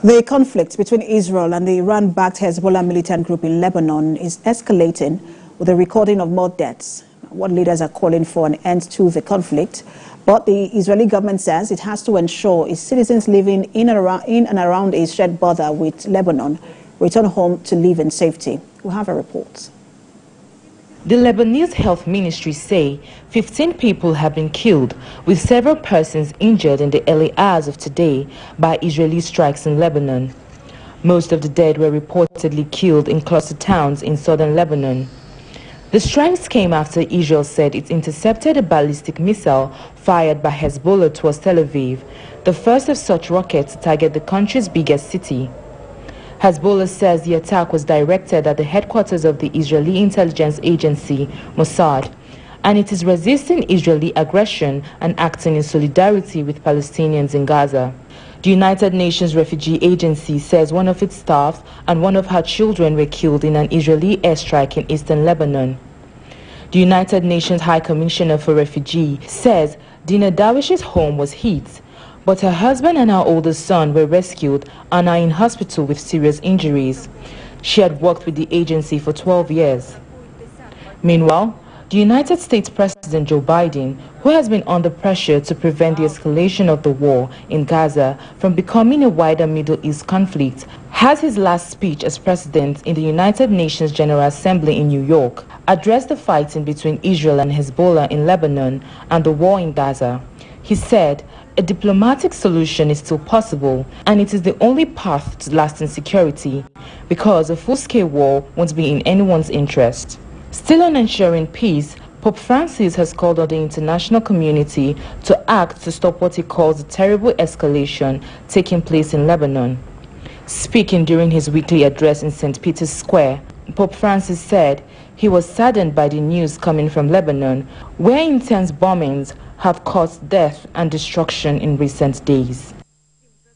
The conflict between Israel and the Iran-backed Hezbollah militant group in Lebanon is escalating with a recording of more deaths. What leaders are calling for an end to the conflict, but the Israeli government says it has to ensure its citizens living in and around a shared border with Lebanon return home to live in safety. We'll have a report. The Lebanese Health Ministry say 15 people have been killed, with several persons injured in the early hours of today by Israeli strikes in Lebanon. Most of the dead were reportedly killed in cluster towns in southern Lebanon. The strikes came after Israel said it intercepted a ballistic missile fired by Hezbollah towards Tel Aviv, the first of such rockets to target the country's biggest city. Hezbollah says the attack was directed at the headquarters of the Israeli intelligence agency, Mossad, and it is resisting Israeli aggression and acting in solidarity with Palestinians in Gaza. The United Nations Refugee Agency says one of its staff and one of her children were killed in an Israeli airstrike in eastern Lebanon. The United Nations High Commissioner for Refugees says Dina Dawish's home was hit, but her husband and her oldest son were rescued and are in hospital with serious injuries. She had worked with the agency for 12 years. Meanwhile, the United States President Joe Biden, who has been under pressure to prevent the escalation of the war in Gaza from becoming a wider Middle East conflict, has his last speech as president in the United Nations General Assembly in New York addressed the fighting between Israel and Hezbollah in Lebanon and the war in Gaza. He said, a diplomatic solution is still possible, and it is the only path to lasting security, because a full-scale war won't be in anyone's interest. Still on ensuring peace, Pope Francis has called on the international community to act to stop what he calls the terrible escalation taking place in Lebanon. Speaking during his weekly address in St. Peter's Square, Pope Francis said he was saddened by the news coming from Lebanon, where intense bombings have caused death and destruction in recent days.